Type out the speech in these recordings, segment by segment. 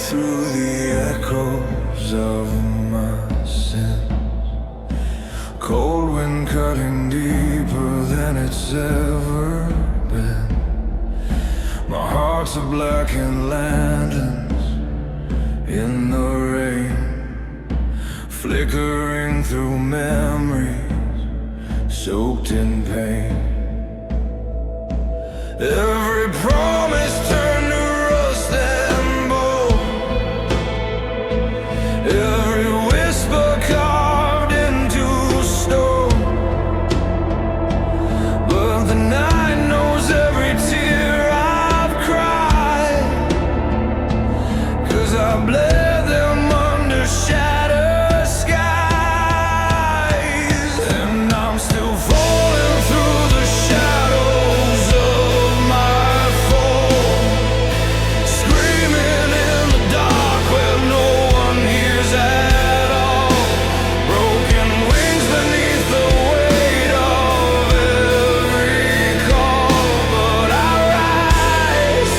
through the echoes of my sins. Cold wind cutting deeper than it's ever been. My heart's a blackened lanterns in the rain, flickering through memories soaked in pain. Every promise turned to rust and bone, every whisper carved into stone. But the night knows every tear I've cried, 'cause I bled them under shattered skies. And I'm still falling through the shadows of my fall, screaming in the dark where no one hears at all. Broken wings beneath the weight of every call. But I rise,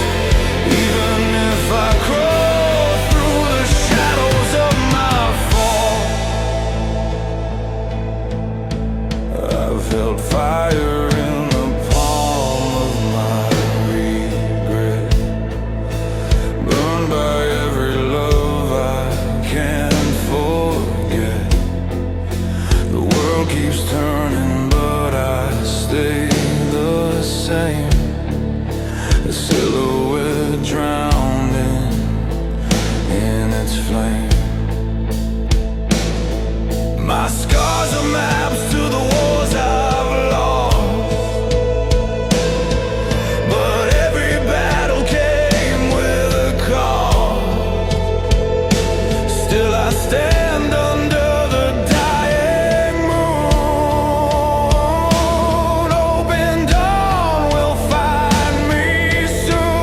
even if I crawl through the shadows of my fall. I've felt fire in the palm of my regret, burned by every love I can't forget. The world keeps turning, but I stay the same, a silhouette drowning in its flame. My scars are maps to the wars I've lost, but every battle came with a cost. Still I stand under the dying moon, open dawn will find me soon.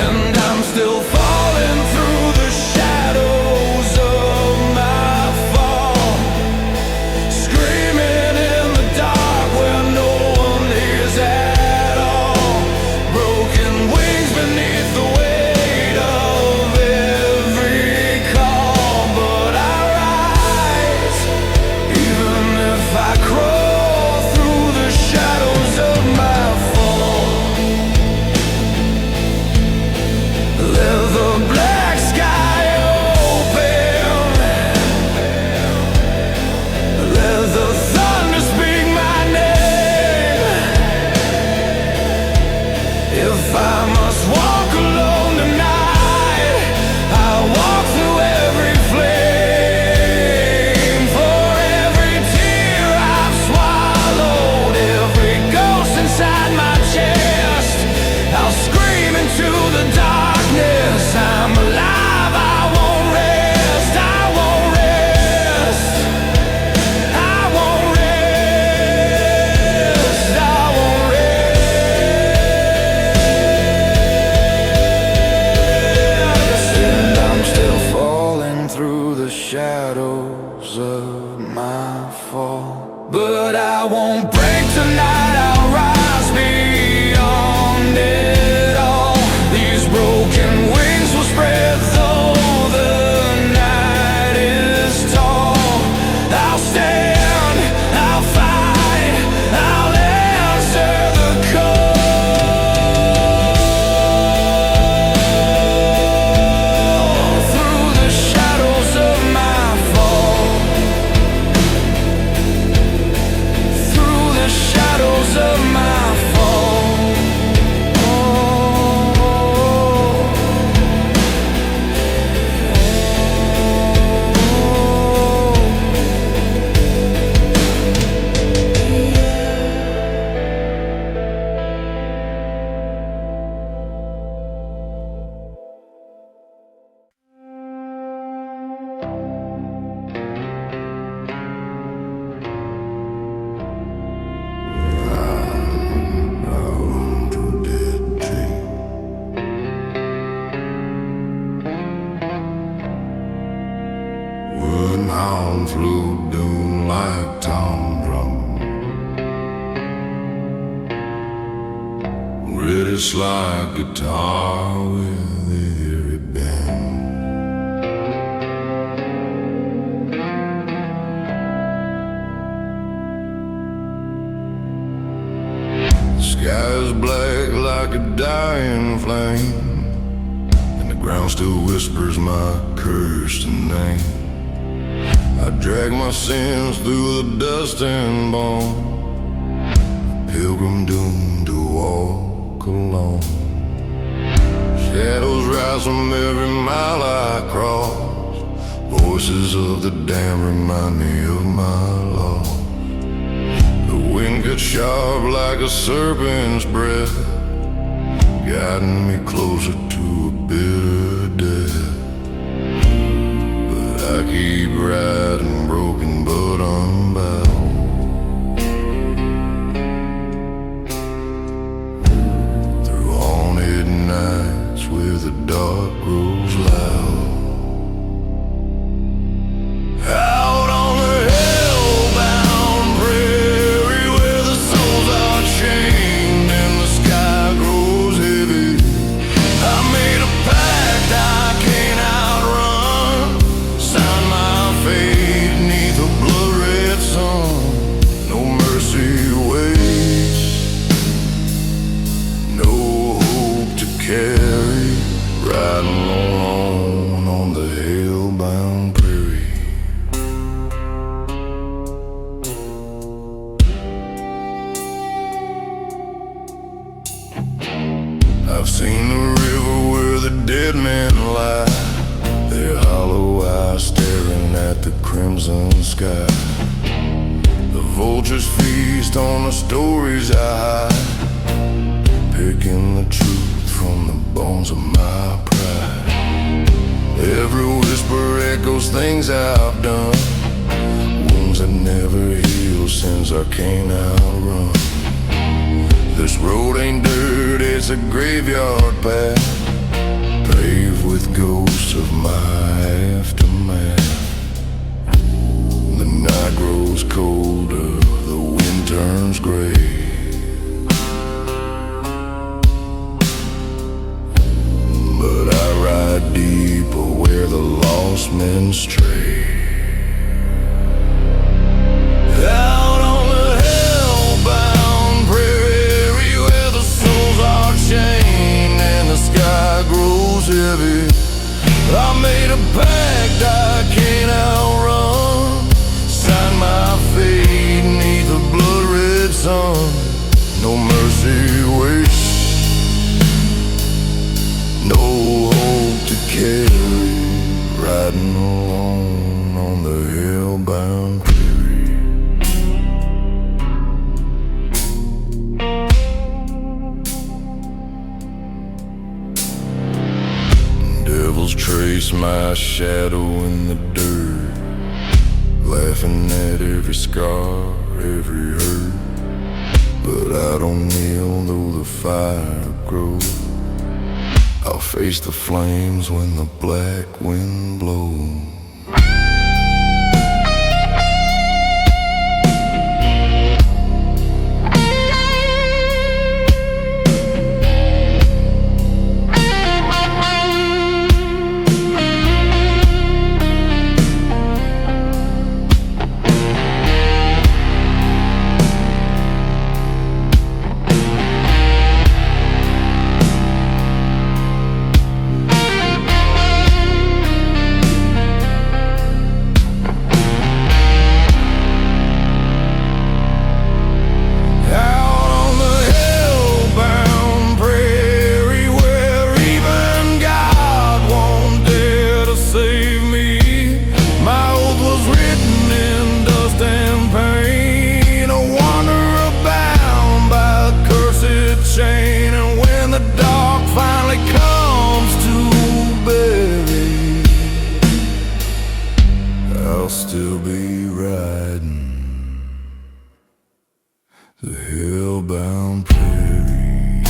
And I'm still falling through the shadows of my fall, screaming in the dark where no one hears at all. Broken wings beneath the weight of every call. But I rise, even if I crawl through the shadows of my fall. Let the black sky open, let the thunder speak my name. If I must walk alone tonight, I'll walk through every flame. For every tear I've swallowed, every ghost inside my chest, I'll scream into the darkness. I'm alive, I won't rest, I won't rest, I won't rest, I won't rest. And I'm still falling through the shadows of my fall. But I won't break tonight, I'll rise beyond it all. These broken wings will spread though the night is tall. I'll stand, I'll fight, I'll answer the call. Through the shadows of my fall, through the shadows of my fall. Woodhound flute doom like tom drum, British like guitar with it. like a dying flame, and the ground still whispers my cursed name. I drag my sins through the dust and bone, pilgrim doomed to walk alone. Shadows rise from every mile I cross, voices of the damned remind me of my loss. The wind cuts sharp like a serpent's breath, guiding me closer to a bitter death. But I keep riding, broken but unbound, through haunted nights where the dark grows loud. Out on the hellbound prairie where the souls are chained and the sky grows heavy, I made a pact I can't outrun, signed my fate neath a blood-red sun. No mercy waits, no hope to carry, riding alone on the hellbound prairie. I've seen the river where the dead men lie, their hollow eyes staring at the crimson sky. The vultures feast on the stories I hide, picking the truth from the bones of my pride. Every whisper echoes things I've done, wounds that never heal, sins I can't outrun. This road ain't dirt, it's a graveyard path, paved with ghosts of my aftermath. The night grows colder, the wind turns gray, but I ride deeper where the lost men stray. Out on the hellbound prairie where the souls are chained and the sky grows heavy, I made a pact I can't outrun, signed my fate neath a blood-red sun. No mercy waits, no hope to carry, riding alone on the hellbound prairie. Devils trace my shadow in the dirt, laughing at every scar, every hurt. But I don't kneel though the fire grows, I'll face the flames when the black wind blows. Still be riding the hellbound prairie.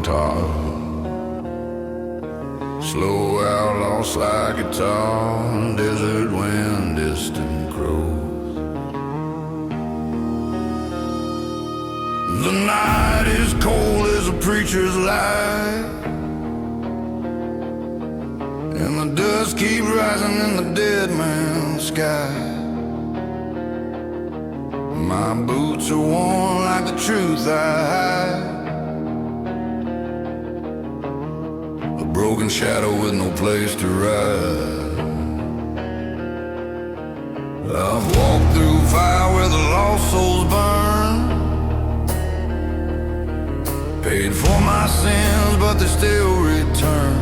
guitar. Slow outlaw slide guitar, desert wind, distant crows. The night is cold as a preacher's light, and the dust keeps rising in the dead man's sky. My boots are worn like the truth I hide, a broken shadow with no place to ride. I've walked through fire where the lost souls burn, paid for my sins but they still return.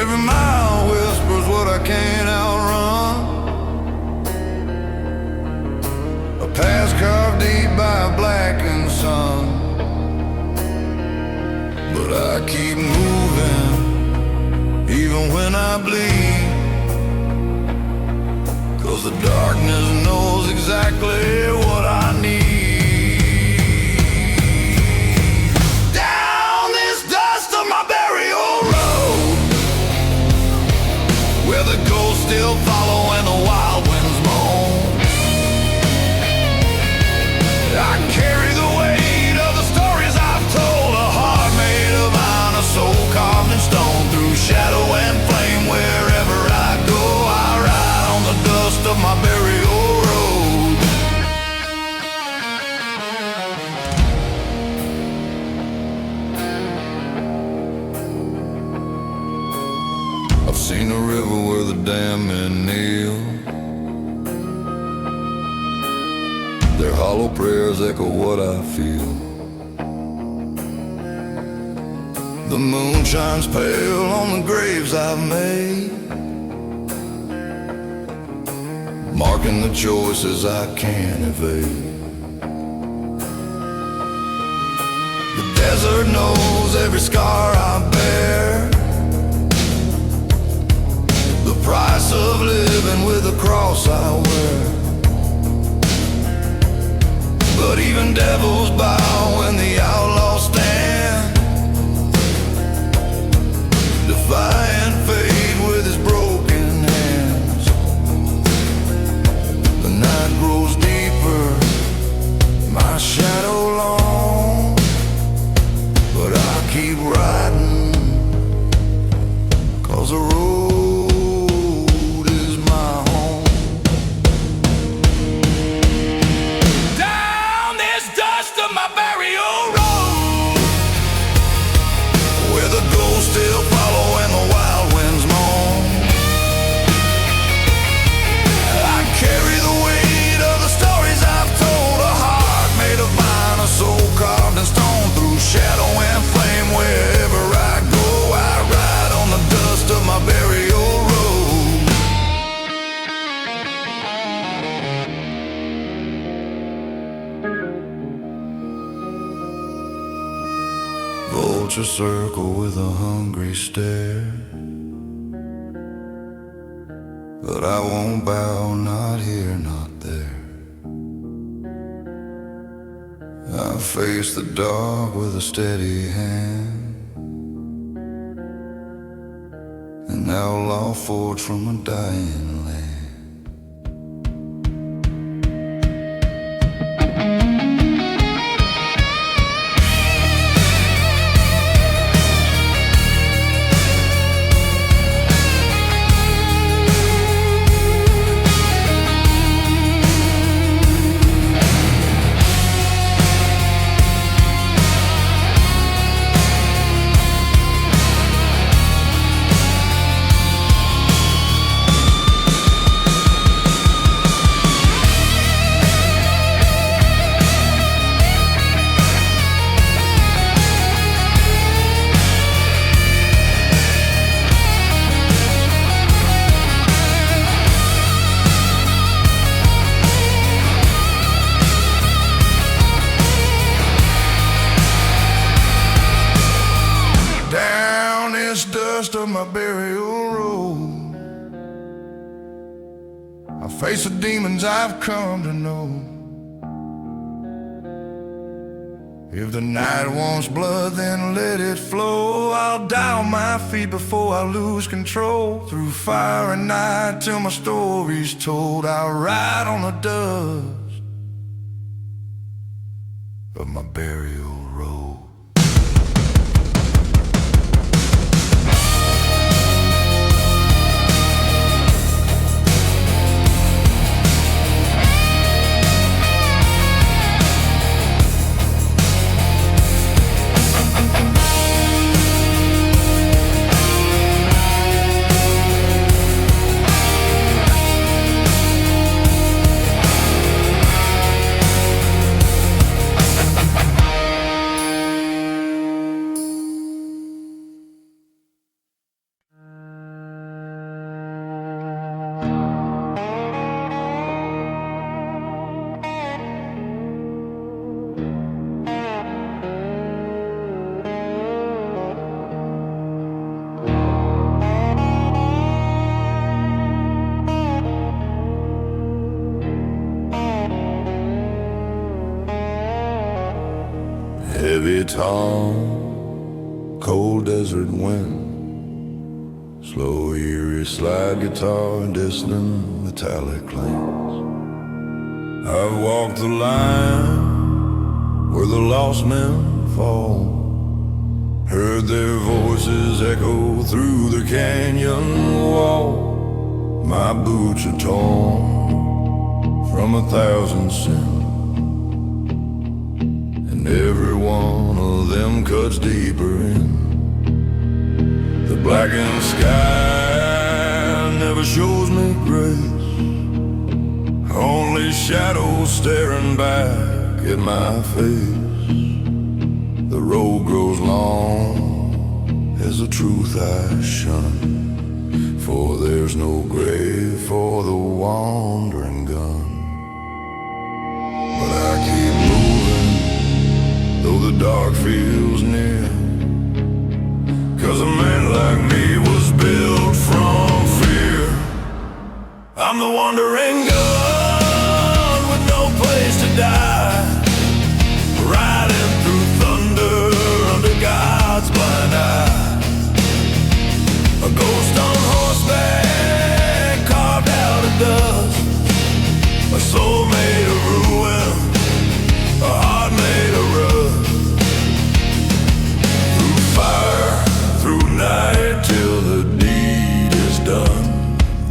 Every mile whispers what I can't outrun, a past carved deep by a blackened sun. But I keep moving, even when I bleed, 'cause the darkness knows exactly what I need. Down this dust of my burial road, where the ghosts still follow and the wild winds moan, I carry the weight of the stories I've told, a heart made of iron, a soul carved in stone. Through shadow and flame, wherever I go, I ride on the dust of my burial road. I've seen a river where the damned men kneel, their hollow prayers echo what I feel. The moon shines pale on the graves I've made, marking the choices I can't evade. The desert knows every scar I bear, the price of living with the cross I wear. But even devils bow when the outlaw stand, defying fate with his broken hands. The night grows deeper, my shadow long, but I keep riding, 'cause the road is my home. Down this dust of my burial road, where the ghosts still follow and the wild winds moan, I carry the weight of the stories I've told, a heart made of iron, a soul carved in stone. Through shadow and flame, wherever I go, I ride on the dust of my burial road. Vulture circle with a hungry stare, but I won't bow, not here, not there. I face the dark with a steady hand, an outlaw forged from a dying land. Dust of my burial road, I face the demons I've come to know, If the night wants blood, then let it flow. I'll die on my feet before I lose control. Through fire and night till my story's told, I'll ride on the dust of my burial road. Heavy tone, cold desert wind, slow eerie slide guitar, distant metallic clings. I've walked the line where the lost men fall, heard their voices echo through the canyon wall. My boots are torn from 1,000 sins, and every one of them cuts deeper in. The blackened sky never shows me grace, only shadows staring back at my face. The road grows long as the truth I shun, for there's no grave for the wandering gun. But I keep moving though the dark feels near, 'cause a man like me was built from fear. I'm the wandering gun with no place to die, riding through thunder under God's blind eye. A ghost on horseback carved out of dust, a soul made of ruin, a heart made of rust. Through fire, through night, till the deed is done,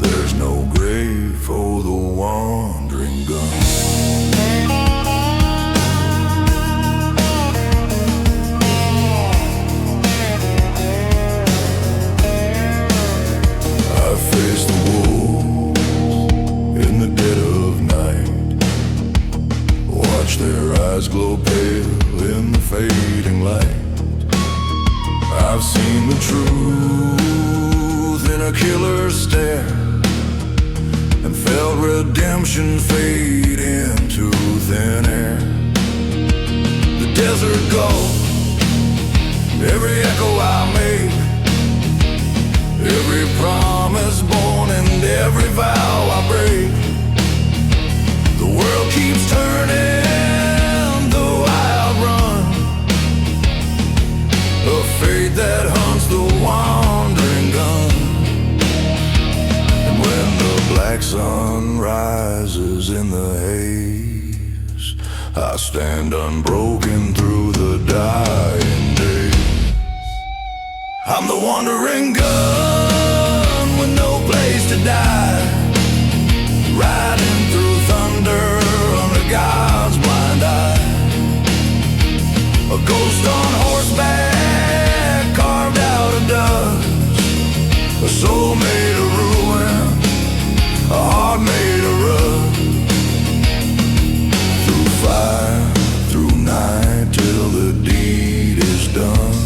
there's no grave for the wandering gun. I face the wolves in the dead of night, watch their eyes glow pale in the fading light. I've seen the truth in a killer's stare, and felt redemption fade into thin air. The desert calls, every echo I make, every promise born and every vow I break. The world keeps turning, though I outrun a fate that hunts the wandering gun. And when the black sun rises in the haze, I stand unbroken through the dying day. I'm the wandering gun with no place to die, riding through thunder under God's blind eye. A ghost on horseback carved out of dust, a soul made of ruin, a heart made of rust. Through fire, through night, till the deed is done,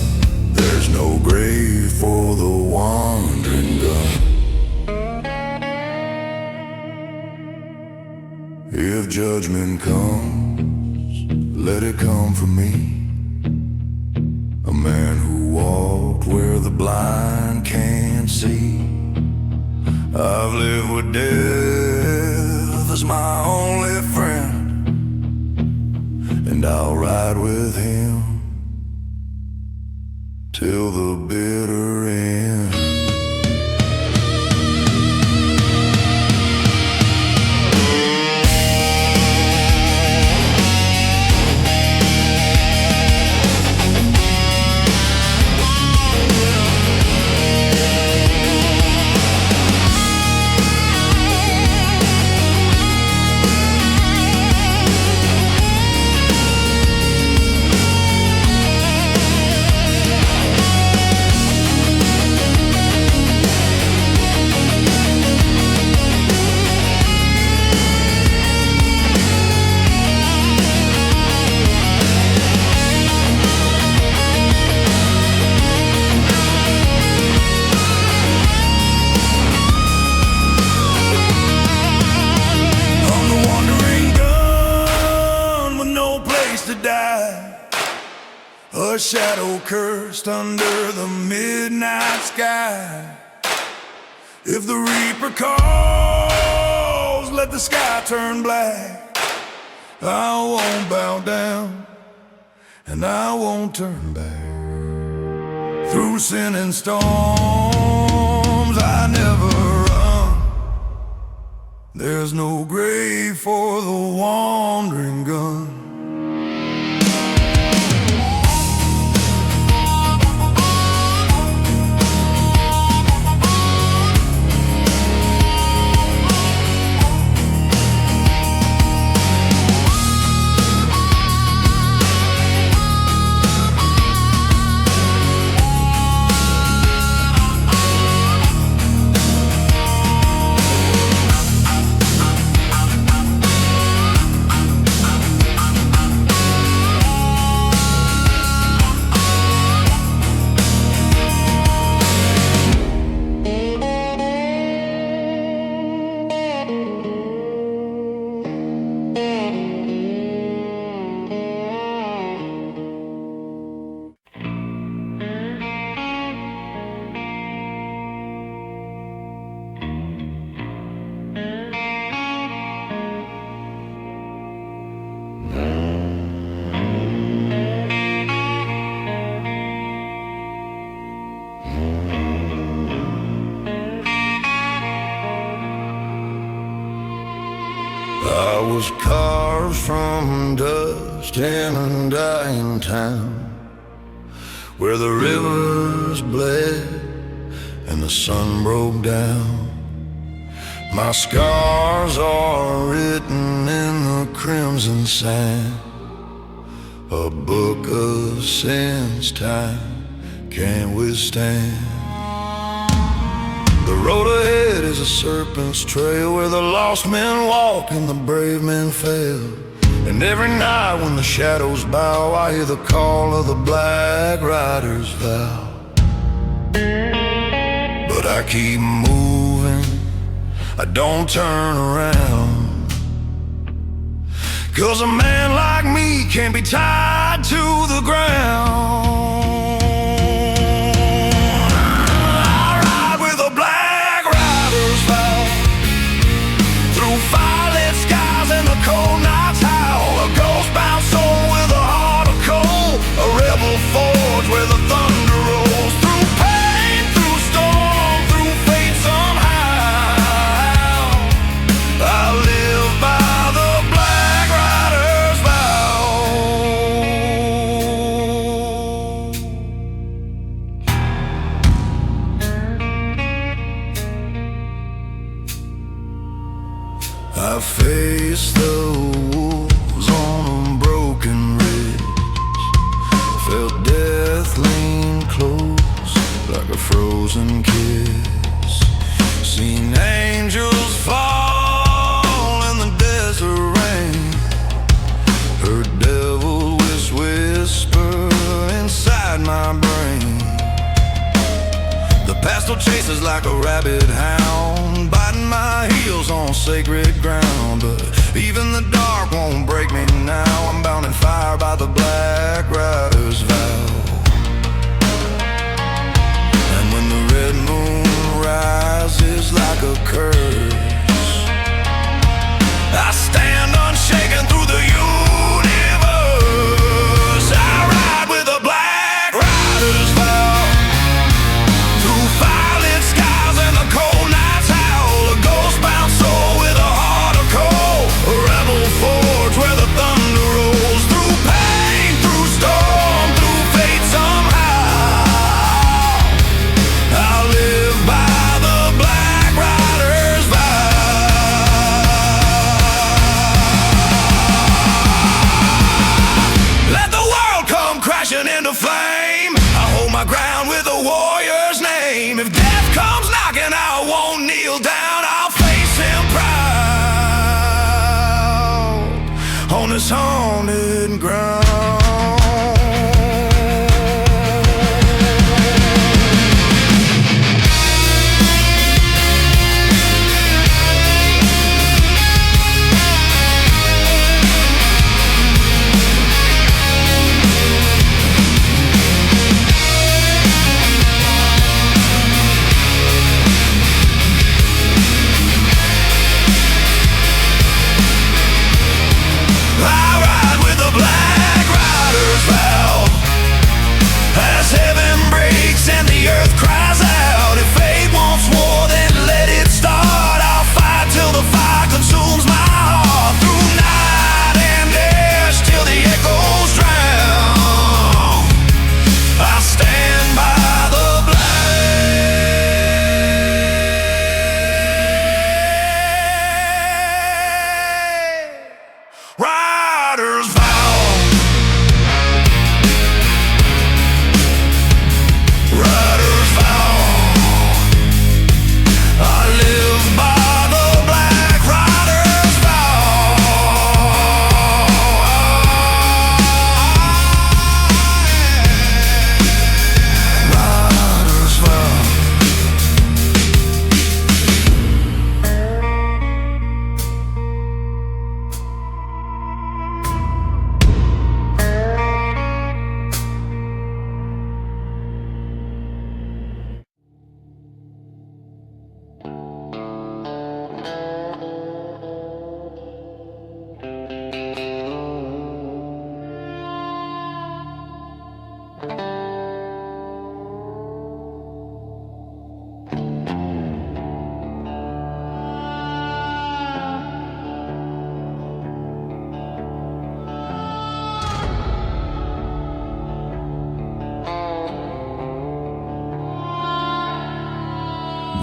there's no grave for the wandering gun. If judgment comes, let it come for me, a man who walked where the blind can't see. I've lived with death as my only friend, and I'll ride with him till the bitter end. A shadow cursed under the midnight sky. If the reaper calls, let the sky turn black. I won't bow down, and I won't turn back. Through sin and storms, I never run. There's no grave for the wandering gun. I was carved from dust in a dying town, where the rivers bled and the sun broke down. My scars are written in the crimson sand, a book of sins time can't withstand. The road ahead is a serpent's trail, where the lost men walk and the brave men fail. And every night when the shadows bow, I hear the call of the black rider's vow. But I keep moving, I don't turn around, 'cause a man like me can't be tied to the ground. Cold nights howl, a ghost-bound soul with a heart of coal, a rebel forge where the thunder rolls. Through pain, through storm, through fate somehow, I live by the black rider's vow. I face the wolves on a broken ridge, felt death lean close like a frozen kiss, seen angels fall in the desert rain, heard devil whisper inside my brain. The past still chases like a rabid hound, biting my heels on sacred ground. But even the dark won't break me now, I'm bound in fire by the black rider's vow. And when the red moon rises like a curse, I stand unshaken through the universe. I ride with a black rider's vow. this haunted ground.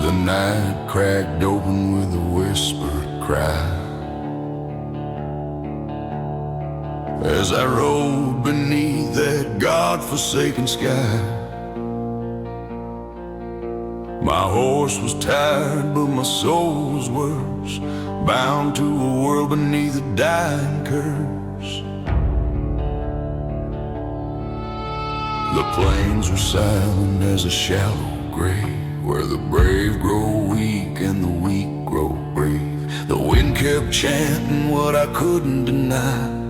The night cracked open with a whispered cry as I rode beneath that God-forsaken sky. My horse was tired, but my soul was worse, bound to a world beneath a dying curse. The plains were silent as a shallow grave, where the brave grow weak and the weak grow brave. The wind kept chanting what I couldn't deny.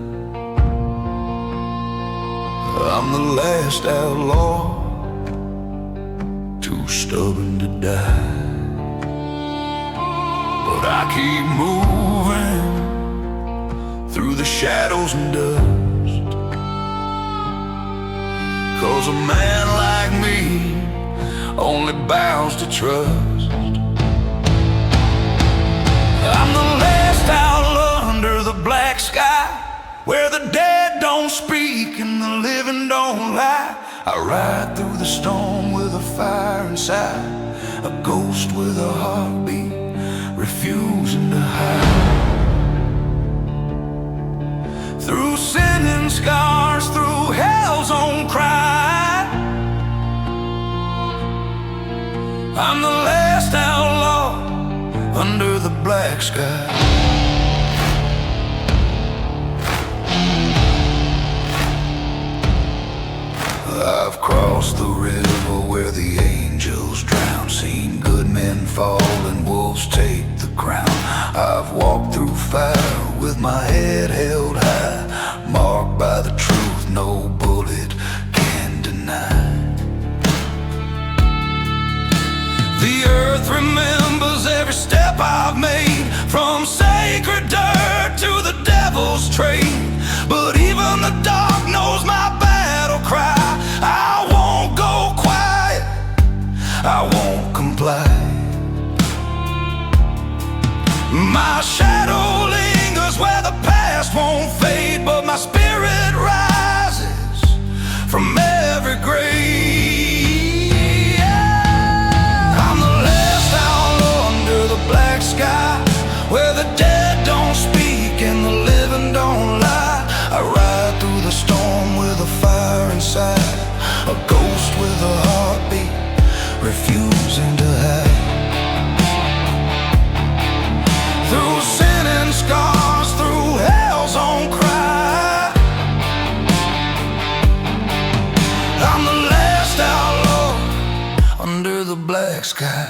I'm the last outlaw, too stubborn to die. But I keep moving through the shadows and dust, 'cause a man like me only bows to trust. I'm the last outlaw under the black sky, where the dead don't speak and the living don't lie. I ride through the storm with a fire inside, a ghost with a heartbeat, refusing to hide. Through sin and scars, through hell's own cry, I'm the last outlaw under the black sky. I've crossed the river where the angels drown, seen good men fall and wolves take the crown. I've walked through fire with my head held high, marked by the truth no bullet can deny. The earth remembers every step I've made, from sacred dirt to the devil's trade. But even the dark knows my battle cry. I won't go quiet, I won't comply. My shadow lingers where the past won't fade, but my spirit rises from every grave. I'm the last outlaw under the black sky, where the dead don't speak and the living don't lie. I ride through the storm with a fire inside, a ghost with a heartbeat, refusing to hide. Through sin and scars, through hell's own cry, sky.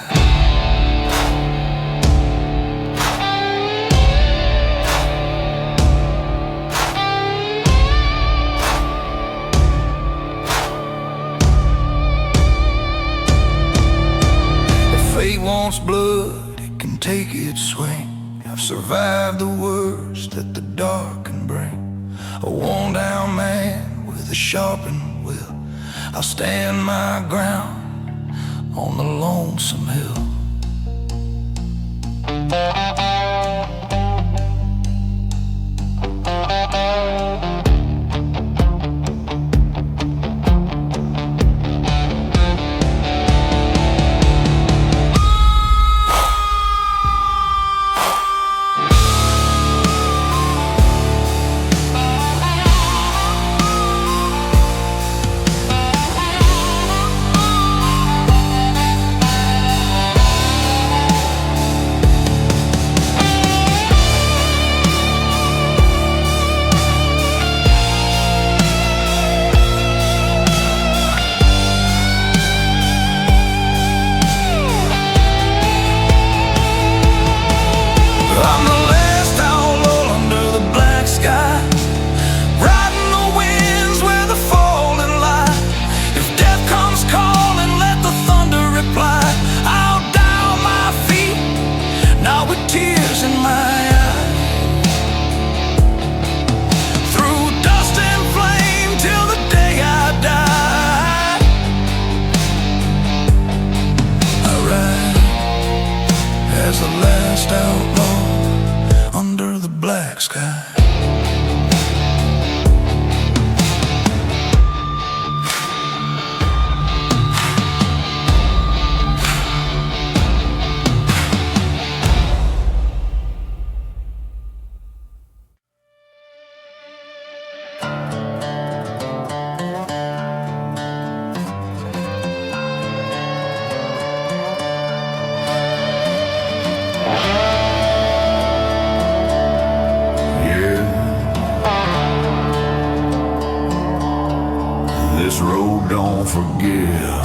Fate wants blood, it can take its swing. I've survived the worst that the dark can bring. A worn down man with a sharpened will. I'll stand my ground on the lonesome hill. I'm the last outlaw under the black sky, riding the winds where the falling lie. If death comes calling, let the thunder reply. I'll die on my feet, not with tears in my eyes. Through dust and flame till the day I die, I ride as the last outlaw under the black sky. This road don't forgive.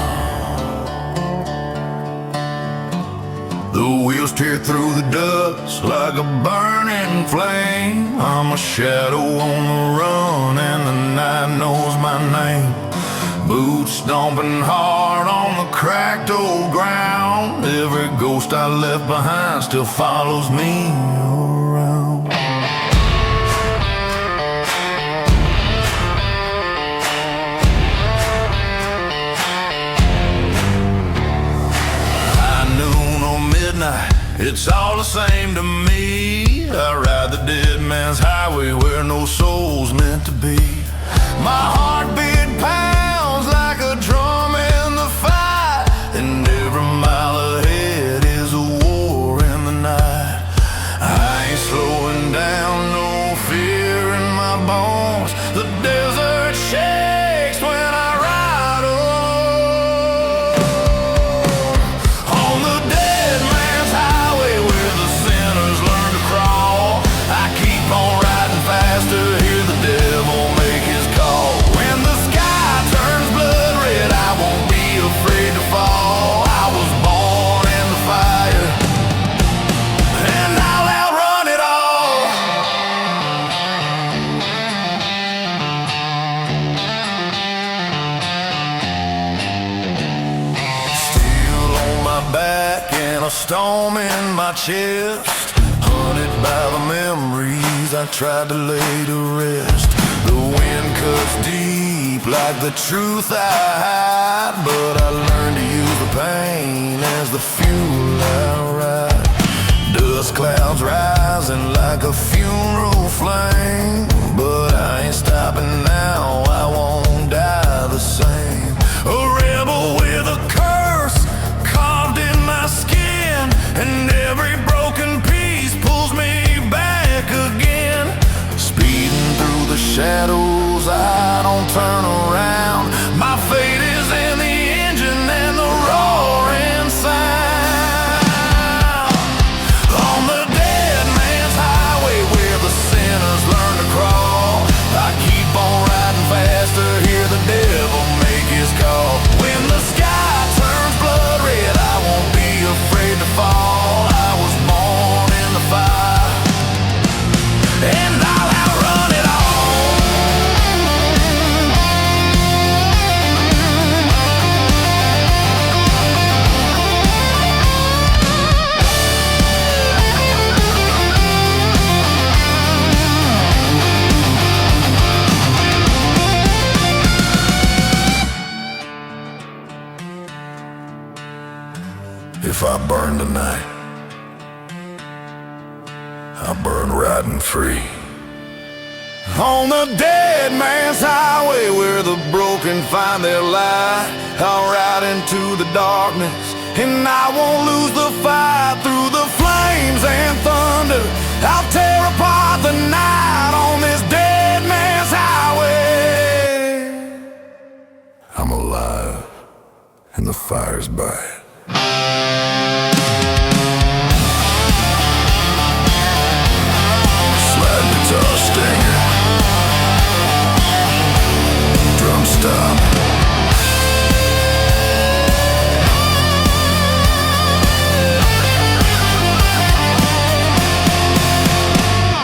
The wheels tear through the dust like a burning flame. I'm a shadow on the run and the night knows my name. Boots stomping hard on the cracked old ground. Every ghost I left behind still follows me around. It's all the same to me. I ride the dead man's highway where no soul's meant to be. My heartbeat pounds like a drum in the fight, and every mile ahead is a war in the night. I ain't slowing down, no fear in my bones. The desert shakes when I ride alone. On the dead man's highway where the sinners learn to crawl, I keep on riding faster, hear the devil make his call. When the sky turns blood red, I won't be afraid to fall. I was born in the fire, and I'll outrun it all. Still on my back and a storm in my chest, haunted by the memories I tried to lay to rest. The wind cuts deep like the truth I hide, but I learned to use the pain as the fuel I ride. Dust clouds rising like a funeral flame, but I ain't stopping now, I won't die the same. A rebel with a curse carved in my skin, and every broken piece pulls me back again. Speeding through the shadows, I don't turn around. My fate is in the engine and the roaring sound. On the dead man's highway where the sinners learn to crawl, I keep on riding faster. I burn riding free. On the dead man's highway where the broken find their light, I'll ride into the darkness and I won't lose the fight. Through the flames and thunder, I'll tear apart the night on this dead man's highway. I'm alive and the fire's bright. Slide guitar stinger, drum stop.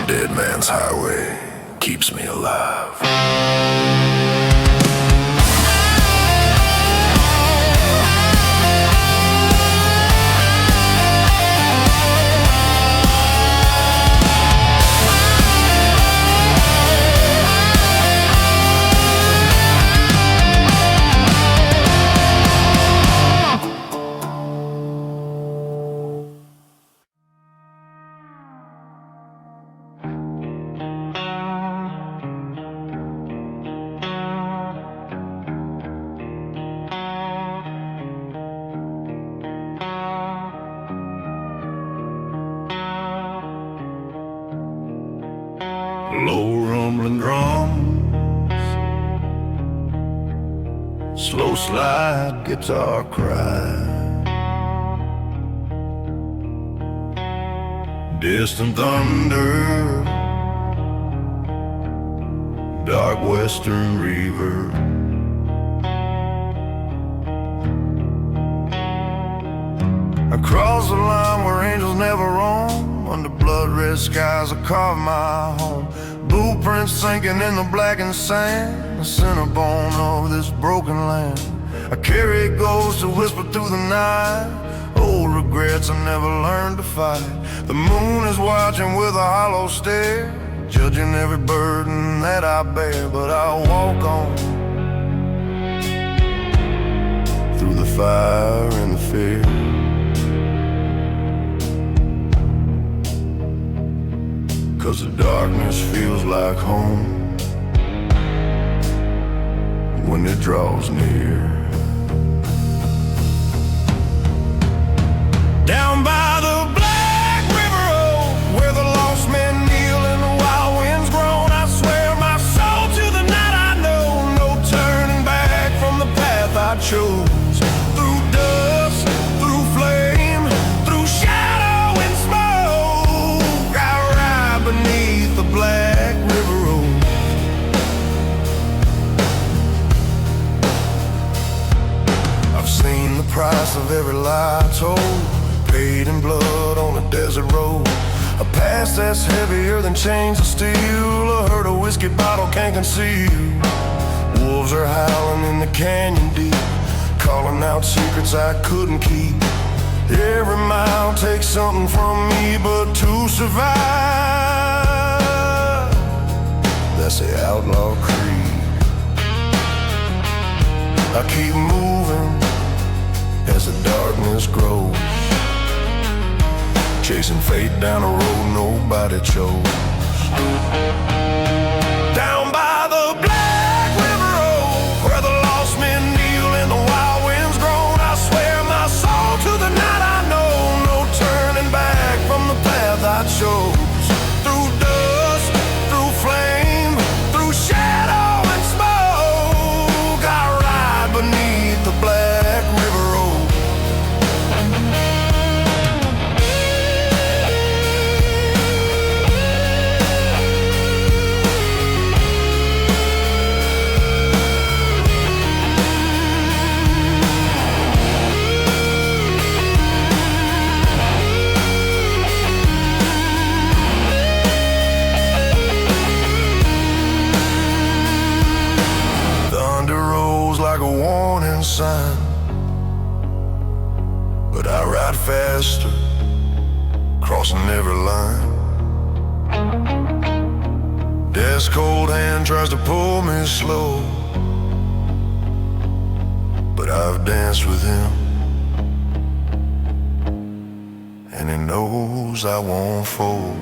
Dead man's highway keeps me alive. Low rumbling drums, slow slide guitar cry, distant thunder, dark western reverb. Across the line where angels never roam, under blood-red skies I carve my home. Blueprints sinking in the blackened sand, the center bone of this broken land. I carry ghosts to whisper through the night, old regrets I never learned to fight. The moon is watching with a hollow stare, judging every burden that I bear. But I'll walk on through the fire and the fear. 'Cause the darkness feels like home when it draws near. Down by the Black River Road, where the lost men kneel and the wild winds groan, I swear my soul to the night I know, no turning back from the path I chose. Through dust, through flame, through shadow and smoke, I ride beneath the Black River Road. I've seen the price of every lie told, paid in blood on a desert road. A past that's heavier than chains of steel, a hurt a whiskey bottle can't conceal. Wolves are howling in the canyon deep, calling out secrets I couldn't keep. Every mile takes something from me, but to survive, that's the outlaw creed. I keep moving as the darkness grows, chasing fate down a road nobody chose. Down by the Black River Road, where the lost men kneel and the wild winds groan, I swear my soul to the night I know, no turning back from the path I chose. Through dust, through flame, through shadow and smoke, I ride beneath the Black River Road. Sign, but I ride faster, crossing every line. Death's cold hand tries to pull me slow, but I've danced with him, and he knows I won't fold.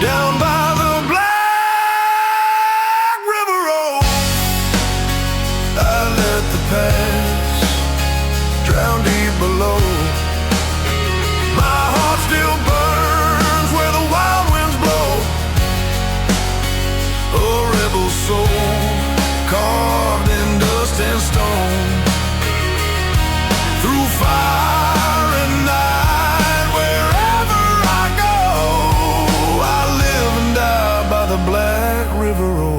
Down by the Black River Road, I let the past drown deep below. My heart still burns where the wild winds blow. A rebel soul carved in dust and stone. Through fire and night, wherever I go, I live and die by the Black River Road.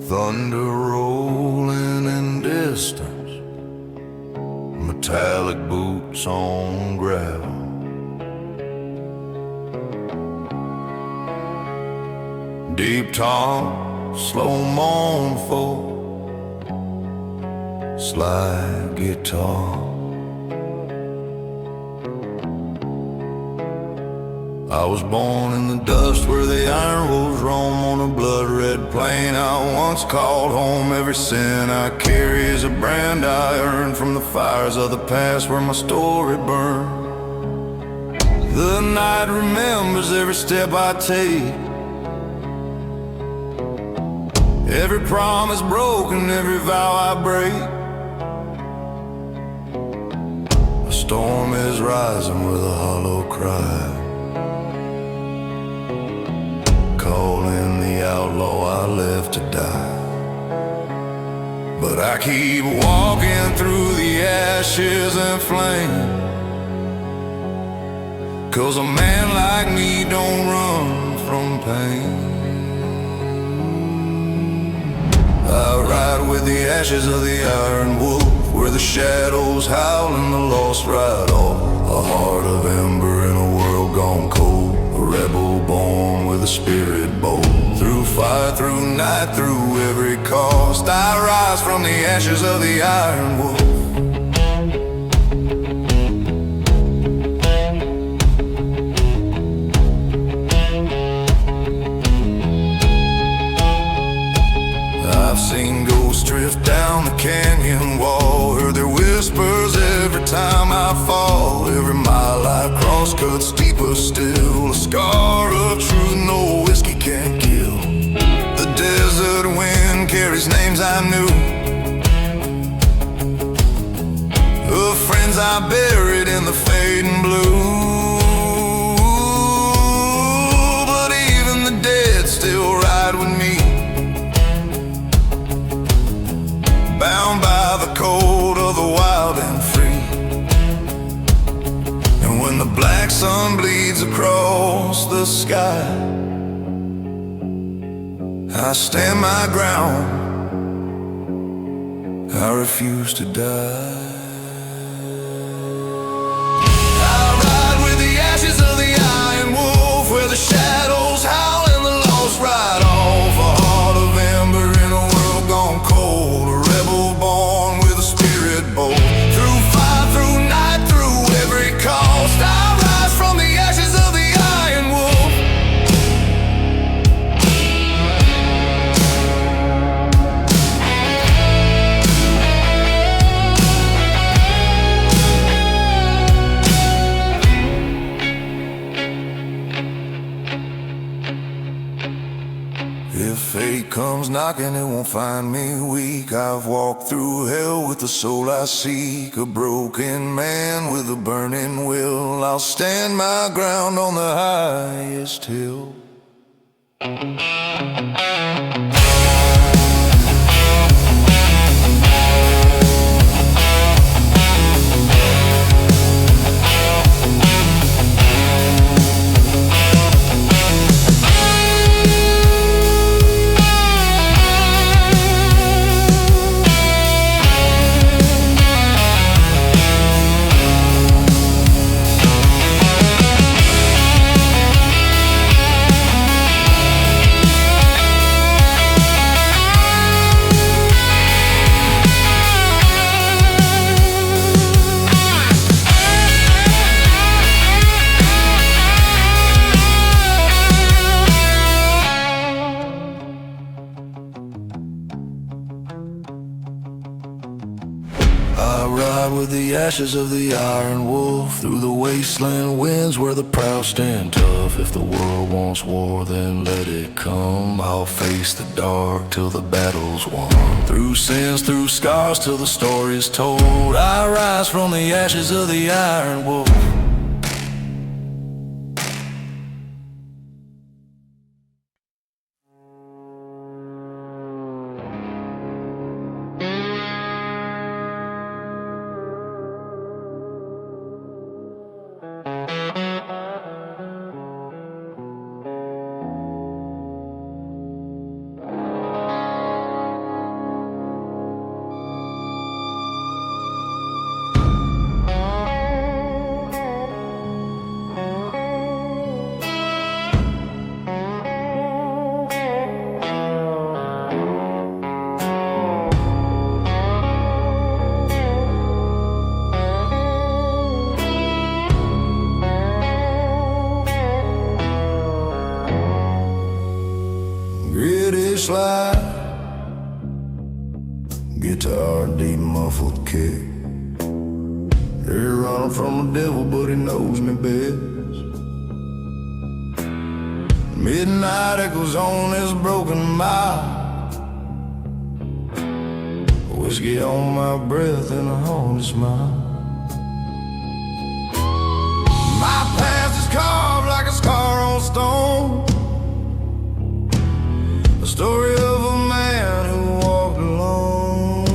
Thunder rolling in distance, metallic boots on gravel. Deep talk, slow mournful, slide guitar. I was born in the dust where the iron wolves roam on a blood-red plain. I once called home. Every sin I carry is a brand I earned from the fires of the past where my story burned. The night remembers every step I take, every promise broken, every vow I break. A storm is rising with a hollow cry, calling the outlaw I left to die. But I keep walking through the ashes and flame, 'cause a man like me don't run from pain. I ride with the ashes of the iron wolf, where the shadows howl and the lost ride off. A heart of ember in a world gone cold, a rebel born with a spirit bold. Through fire, through night, through every cost, I rise from the ashes of the iron wolf. I've seen ghosts drift down the canyon wall, heard their whispers every time I fall. Every mile I cross cuts deeper still, a scar of truth no whiskey can't kill. The desert wind carries names I knew, of friends I buried in the fading blue. But even the dead still ride with me, bound by the cold of the wild and free. And when the black sun bleeds across the sky, I stand my ground, I refuse to die. I ride with the ashes of the iron wolf, where the shadows howl and the lost ride off. A heart of ember in a world gone cold, a rebel born with a spirit bold. Through fire, through night, through every cost, I rise from the ashes of the iron wolf. If fate comes knocking, it won't find me weak. I've walked through hell with the soul I seek, a broken man with a burning will. I'll stand my ground on the highest hill. ashes of the iron wolf, through the wasteland winds where the proud stand tough. If the world wants war, then let it come. I'll face the dark till the battle's won. Through sins, through scars, till the story's told, I rise from the ashes of the iron wolf. Slide, guitar deep muffled kick. They're running from the devil, but he knows me best. Midnight echoes on this broken mile, whiskey on my breath and a haunted smile. My past is carved like a scar on stone, the story of a man who walked alone.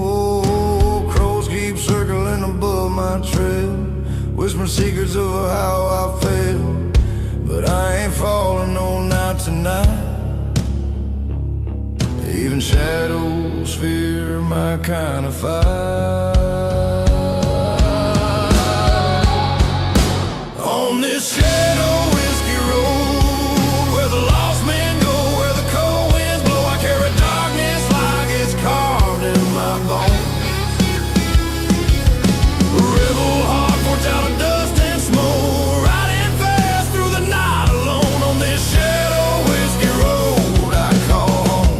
Oh, crows keep circling above my trail, whispering secrets of how I failed. But I ain't falling, no, not tonight. Even shadows fear my kind of fire. On this shadow whiskey road, where the lost men go, where the cold winds blow, I carry darkness like it's carved in my bones. Rebel heart forged out of dust and smoke, riding fast through the night alone. On this shadow whiskey road I call home.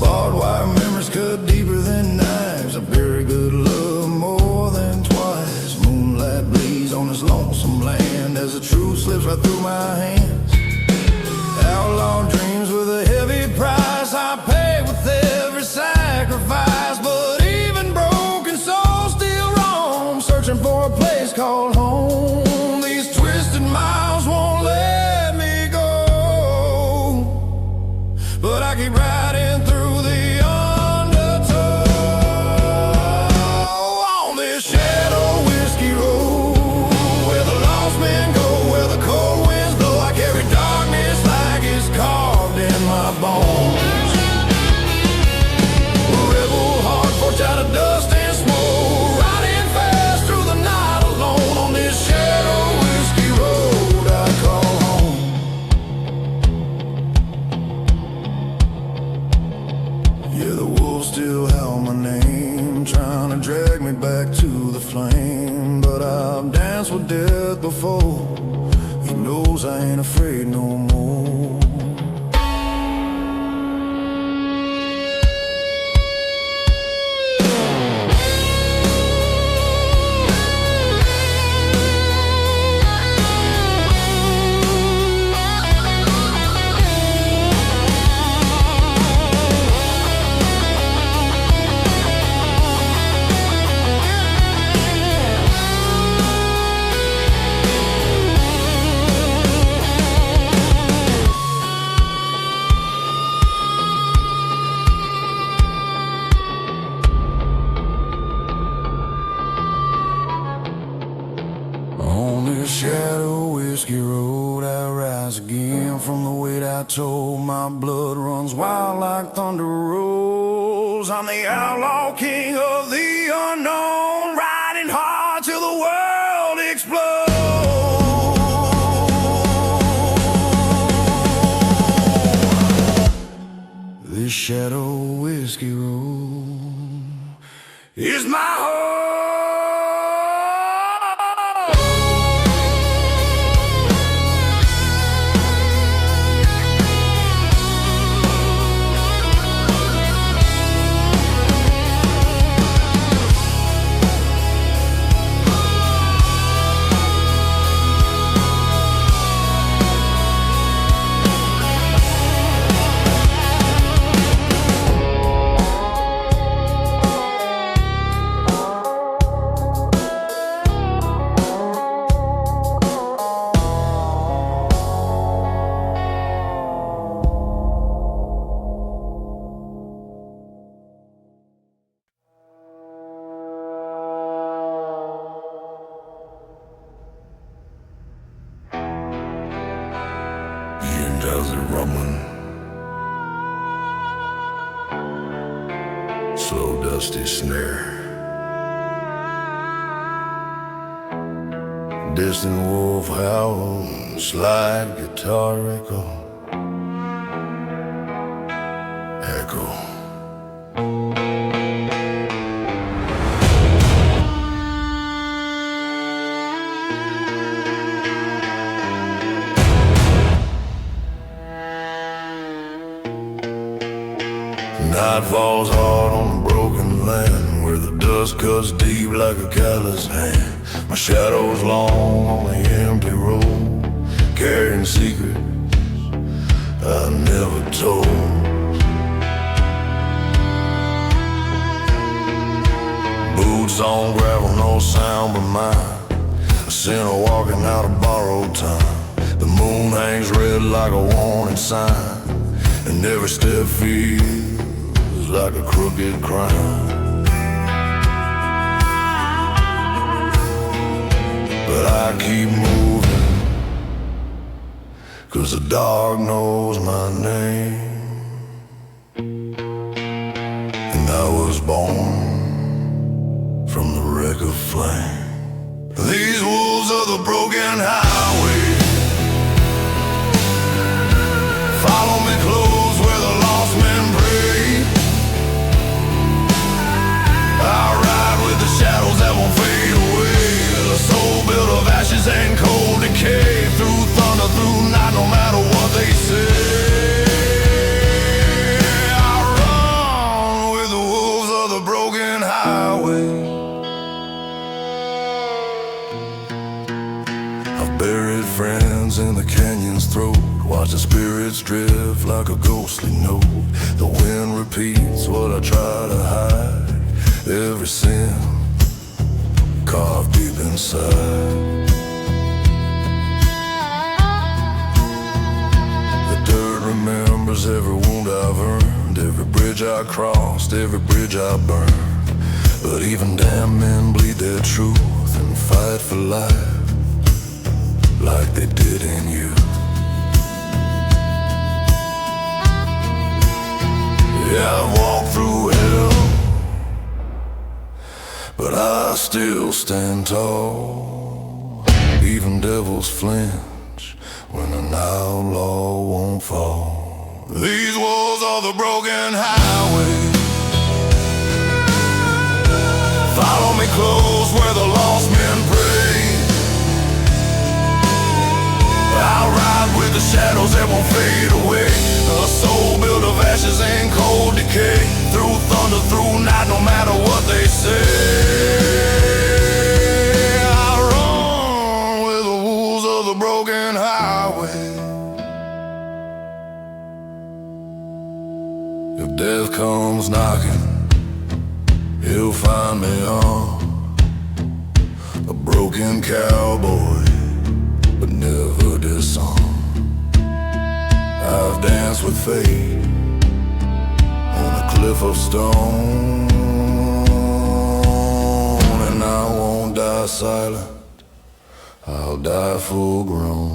Barbed wire memories cut deeper than knives. I bury good love more than twice. Moonlight bleeds on this lonesome land as the truth slips right through my hands. Outlaw dreams with a heavy price I pay with every sacrifice. But even broken souls still roam, searching for a place called home. These twisted miles won't let me go, but I keep riding through the undertow. On this shadow whiskey road, where the lost men go, where the cold winds blow, I carry darkness like it's carved in my bones. Rebel heart forged out of dust and smoke, riding fast through the night alone. On this shadow whiskey road I call home. Yeah, the wolves still howl my name, trying to drag me back to the flame. But I've danced with death before, he knows I ain't afraid no more. On this shadow whiskey road I rise again from the weight I told. My blood runs wild like thunder rolls. I'm the outlaw king of the unknown, riding hard till the world explodes. This shadow whiskey road is my home. desert rumbling, slow dusty snare, distant wolf howl, slide guitar echo. Night falls hard on a broken land, where the dust cuts deep like a callous hand. My shadow's long on the empty road, carrying secrets I never told. Boots on gravel, no sound but mine, a sinner walking out of borrowed time. The moon hangs red like a warning sign, and every step feels like a crooked crime. But I keep moving, 'cause the dark knows my name, and I was born from the wreck of flame. These wolves of the broken highway follow me close where the lost men pray. I ride with the shadows that won't fade away, a soul built of ashes and cold decay. Through thunder, through night, no matter what they say, I run with the wolves of the broken highway. I've buried friends in the canyon's throat, watch the spirits drift like a ghostly note. The wind repeats what I try to hide, every sin carved deep inside. The dirt remembers every wound I've earned, every bridge I crossed, every bridge I burned. But even damn men bleed their truth and fight for life like they did in you. Yeah, I've walked through hell, but I still stand tall. Even devils flinch when an outlaw won't fall. These walls are the broken highway, follow me close where the lost men pray. I'll ride with the shadows that won't fade away, a soul built of ashes and cold decay. Through thunder, through night, no matter what they say, I run with the wolves of the broken highway. If death comes knocking, he'll find me on a broken cowboy, but never disarmed. I've danced with fate on a cliff of stone, and I won't die silent, I'll die full grown.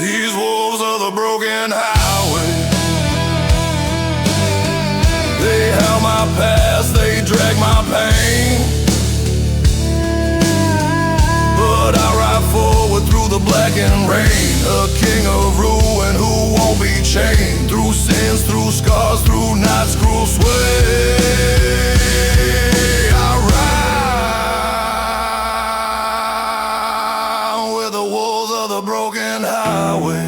These wolves are the broken highway, they held my past, they drag my pain. But I ride forward through the blackened rain, a king of ruin who won't be chained. Through sins, through scars, through night's cruel sway, I ride with the wolves of the broken highway.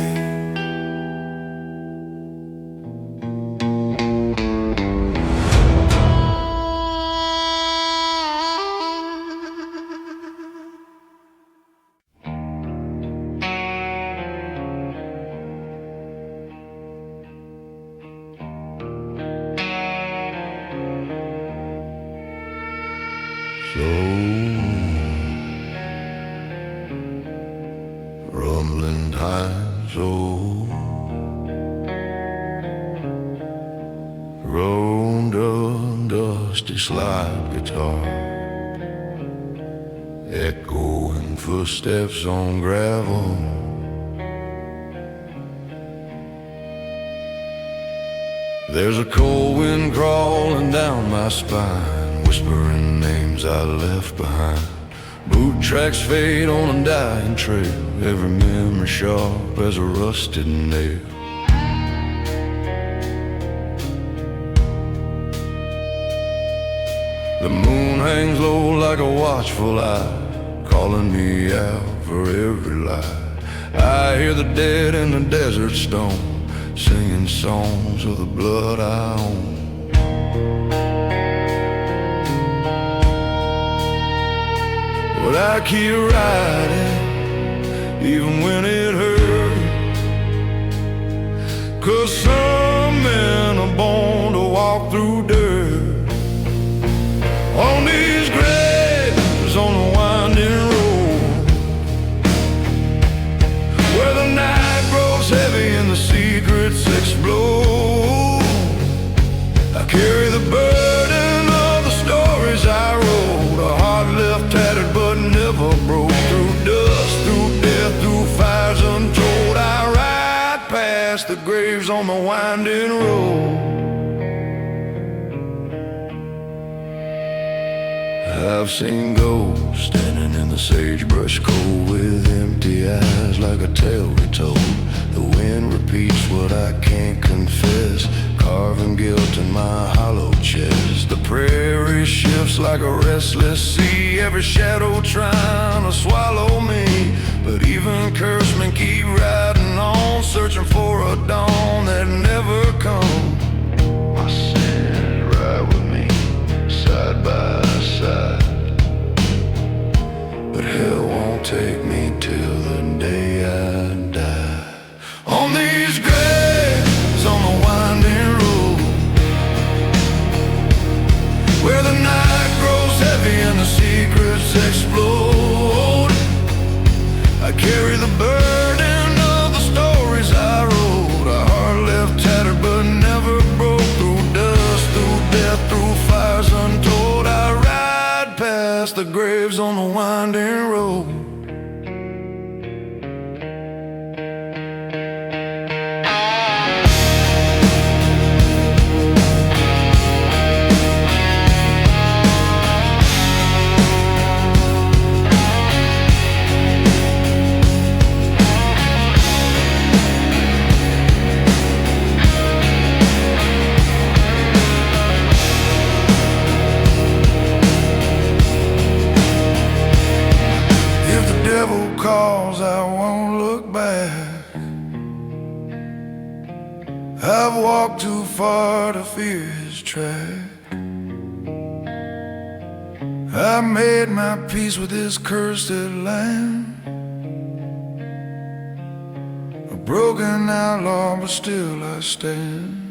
So rumbling tides, oh, roamed a dusty slide guitar, echoing footsteps on gravel, There's a cold wind crawling down my spine, whispering names I left behind. Boot tracks fade on a dying trail, every memory sharp as a rusted nail. The moon hangs low like a watchful eye, calling me out for every lie. I hear the dead in the desert stone, singing songs of the blood I own. But I keep riding, even when it hurts, 'cause some men are born to walk through dirt. On these graves on the winding road, where the night grows heavy and the secrets explode, I carry the burden of the stories I wrote, a heart left tattered but never broke. Through dust, through death, through fires untold, I ride past the graves on the winding road. I've seen ghosts standing in the sagebrush cold, with empty eyes like a tale retold. The wind repeats what I can't confess, carving guilt in my hollow chest. The prairie shifts like a restless sea, every shadow trying to swallow me. But even cursed men keep riding on, searching for a dawn that never comes. My sin ride with me, side by side, but hell won't take me till the day I die. On these graves on the winding road, where the night grows heavy and the secrets explode, I carry the burden of the stories I wrote, a heart left tattered but never broke. Through dust, through death, through fires untold, I ride past the graves on the winding road. Calls, I won't look back. I've walked too far to fear his track. I made my peace with this cursed land, a broken outlaw, but still I stand.